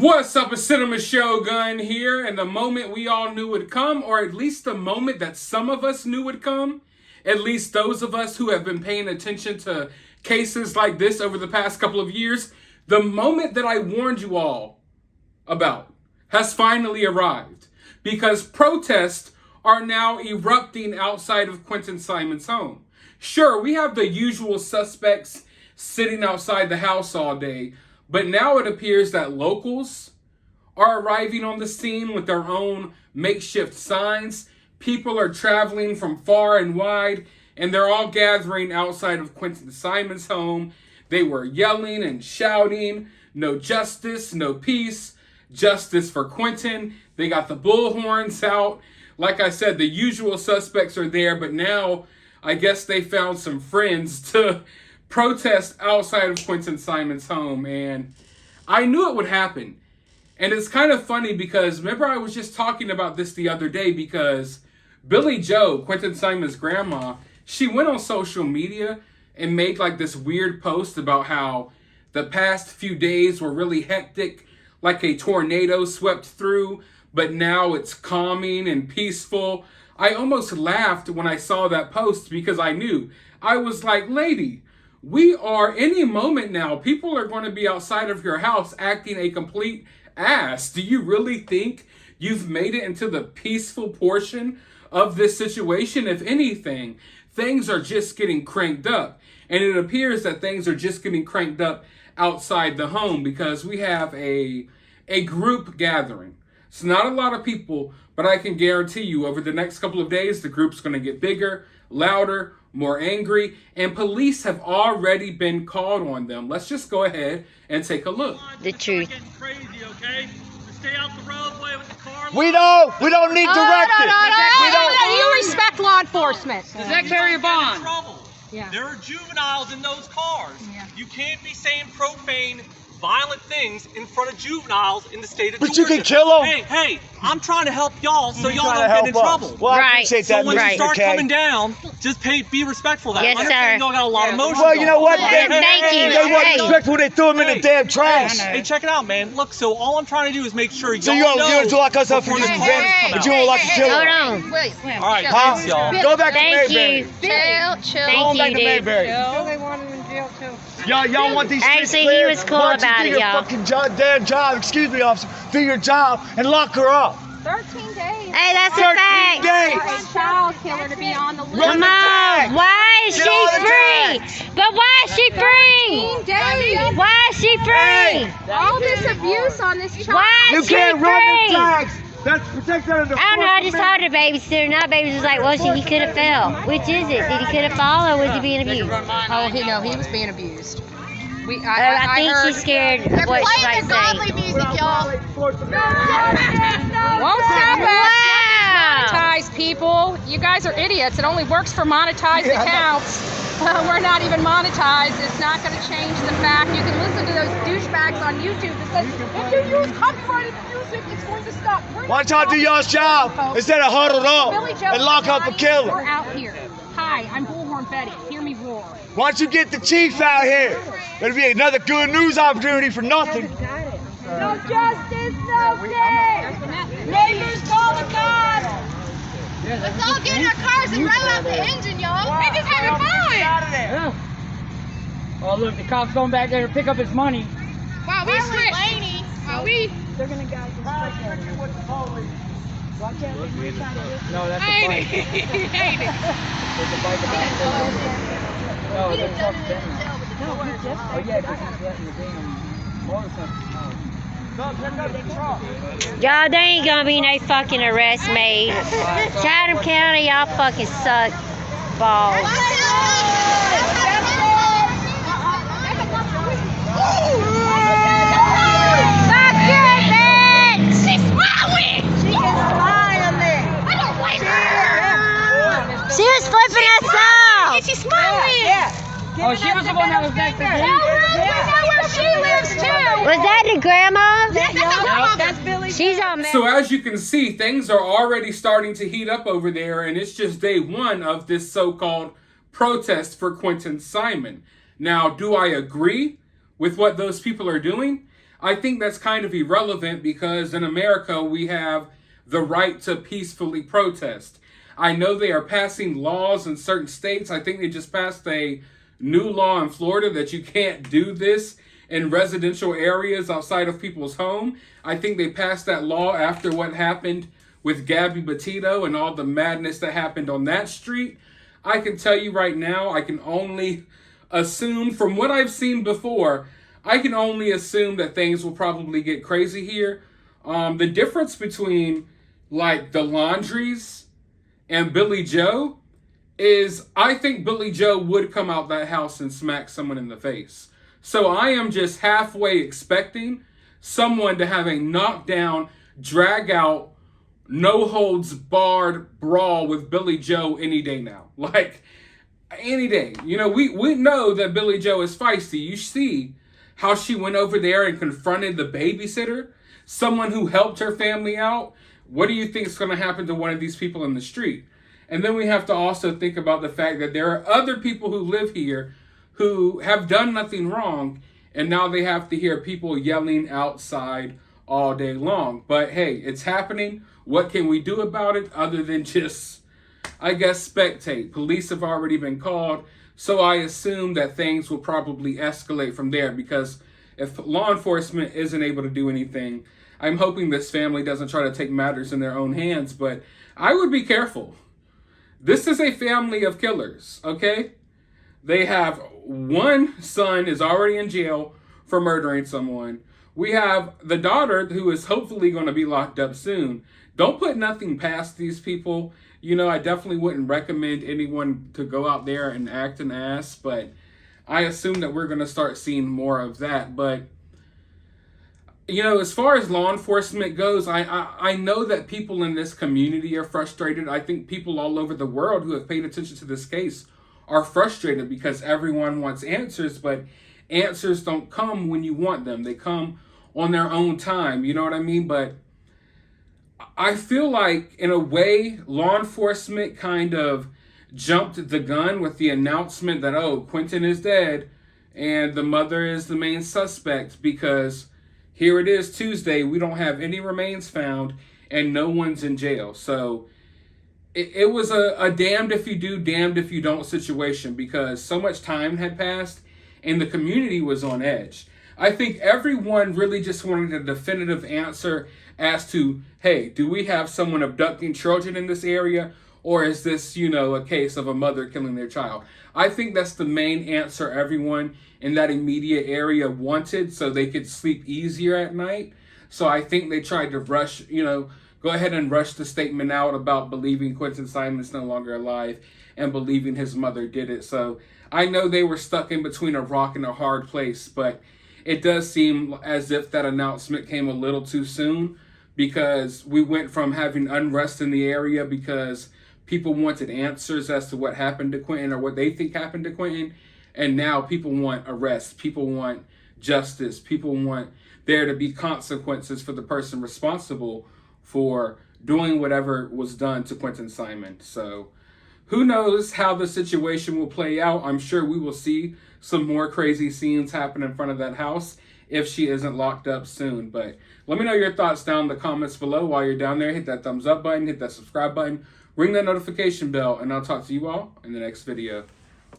What's up, a Cinema Shogun here, and the moment we all knew would come, or at least the moment that some of us knew would come, at least those of us who have been paying attention to cases like this over the past couple of years, the moment that I warned you all about has finally arrived, because protests are now erupting outside of Quinton Simon's home. Sure, we have the usual suspects sitting outside the house all day, but now it appears that locals are arriving on the scene with their own makeshift signs. People are traveling from far and wide, and they're all gathering outside of Quinton Simon's home. They were yelling and shouting, "No justice, no peace, justice for Quinton." They got the bullhorns out. Like I said, the usual suspects are there, but now I guess they found some friends to protest outside of Quinton Simon's home, and I knew it would happen. And it's kind of funny because remember I was just talking about this the other day because Billy Joe, Quinton Simon's grandma, she went on social media and made like this weird post about how the past few days were really hectic, like a tornado swept through, but now it's calming and peaceful. I almost laughed when I saw that post because I knew. I was like, lady, we are any moment now. People are going to be outside of your house acting a complete ass. Do you really think you've made it into the peaceful portion of this situation? If anything, things are just getting cranked up. And it appears that things are just getting cranked up outside the home because we have a group gathering. It's not a lot of people, but I can guarantee you over the next couple of days, the group's going to get bigger, louder, more angry, and police have already been called on them. Let's just go ahead and take a look. The truth. Crazy, okay? Stay out the roadway with the car. We don't need directed. You respect law enforcement. Does that carry a bond? Yeah. There are juveniles in those cars. Yeah. You can't be saying profane, violent things in front of juveniles in the state of Georgia. But you can kill them. Hey, I'm trying to help y'all so y'all don't get in trouble. Well, I Right. appreciate So that, when you Mr. start McKay. coming down, just be respectful of that. Yes, Understand sir. y'all got a lot of emotions. Well, you know what? Thank you. They weren't Hey. respectful when they threw them in the damn trash. Hey, check it out, man. Look, so all I'm trying to do is make sure y'all So you know don't do like us up for before this the cars event, come but out. you don't like to kill Hold them. on. Wait, All right, Huh? thanks, y'all. Go back to Thank Mayberry. you. chill. Go back Thank to you, dude. Mayberry. They want him in jail too. Y'all want these streets Actually, he clear? was cool Why don't you about do it, your y'all. fucking damn job, excuse me, officer, do your job and lock her up. 13 days. Hey, that's a 13 fact. days. For a child killer to be on the list. Run Come the tag. on. Why is Get she all the free? tags. But why is she free? 13 days. Why is she free? Hey. All this abuse on this child. Why You is she can't run the free? tags. That's protected under the I don't know, I just Fourth told the babysitter, and that baby was like, well, he could have fell. Which is it? Did he could have fallen, or was he being abused? Oh, he was being abused. I think heard, she's scared of what she might say. music, y'all. Won't Wow. stop us. Monetize people. You guys are idiots. It only works for monetized accounts. We're not even monetized. It's not going to change the fact. You can listen to those douchebags on YouTube that says, if you use copyrighted music, it's going to stop. Why don't y'all do y'all's job instead of huddled up and lock up a We're killer? out here. Hi, I'm Bullhorn Betty. Hear me roar. Why don't you get the chief out here? That'll be another good news opportunity for nothing. No justice, no day. Neighbors calling God. Let's all get in our cars and rev out the engine, y'all. We just having fun. Oh, look, the cop's going back there to pick up his money. Wow, we switched. Wow, we. They're going to guide you straight there. Why can't we reach out of this? No, that's I a hate bike. it. Hate it. There's a bike about no, We they're done done tough it in down. jail with the No, doors. he just oh, yeah, because he's letting the damn motorcycle. Y'all, there ain't gonna be no fucking arrest made. Chatham County, y'all fucking suck balls. Fuck you, bitch! She's smiling. She is smiling. I don't like her. She was flipping us off. And she's smiling. Oh, she was the one that was next to me. We know where she lives too. Was that the grandma? That's her mother. That's Billy. She's on. So as you can see, things are already starting to heat up over there, and it's just day one of this so-called protest for Quinton Simon. Now, do I agree with what those people are doing? I think that's kind of irrelevant because in America we have the right to peacefully protest. I know they are passing laws in certain states. I think they just passed a new law in Florida that you can't do this in residential areas outside of people's home. I think they passed that law after what happened with Gabby Petito and all the madness that happened on that street. I can tell you right now, I can only assume from what I've seen before, I can only assume that things will probably get crazy here. The difference between like the Laundries and Billy Joe is I think Billy Joe would come out that house and smack someone in the face. So I am just halfway expecting someone to have a knockdown, drag out, no holds barred brawl with Billy Joe any day now. Like any day. You know, we know that Billy Joe is feisty. You see how she went over there and confronted the babysitter, someone who helped her family out. What do you think is going to happen to one of these people in the street? And then we have to also think about the fact that there are other people who live here who have done nothing wrong, and now they have to hear people yelling outside all day long. But hey, it's happening. What can we do about it other than just, I guess, spectate? Police have already been called, so I assume that things will probably escalate from there, because if law enforcement isn't able to do anything, I'm hoping this family doesn't try to take matters in their own hands, but I would be careful. This is a family of killers, okay? They have one son is already in jail for murdering someone. We have the daughter who is hopefully going to be locked up soon. Don't put nothing past these people. You know, I definitely wouldn't recommend anyone to go out there and act an ass, but I assume that we're going to start seeing more of that. But, you know, as far as law enforcement goes, I know that people in this community are frustrated. I think people all over the world who have paid attention to this case are frustrated because everyone wants answers, but answers don't come when you want them. They come on their own time, you know what I mean? But I feel like, in a way, law enforcement kind of jumped the gun with the announcement that, oh, Quinton is dead and the mother is the main suspect, because here it is Tuesday, we don't have any remains found and no one's in jail. So it was a damned if you do, damned if you don't situation, because so much time had passed and the community was on edge. I think everyone really just wanted a definitive answer as to, hey, do we have someone abducting children in this area? Or is this, you know, a case of a mother killing their child? I think that's the main answer everyone in that immediate area wanted, so they could sleep easier at night. So I think they tried to rush, you know, go ahead and rush the statement out about believing Quinton Simon is no longer alive and believing his mother did it. So I know they were stuck in between a rock and a hard place, but it does seem as if that announcement came a little too soon, because we went from having unrest in the area because people wanted answers as to what happened to Quinton or what they think happened to Quinton, and now people want arrests, people want justice, people want there to be consequences for the person responsible for doing whatever was done to Quinton Simon. So who knows how the situation will play out. I'm sure we will see some more crazy scenes happen in front of that house if she isn't locked up soon. But let me know your thoughts down in the comments below. While you're down there, hit that thumbs up button, hit that subscribe button, ring that notification bell, and I'll talk to you all in the next video.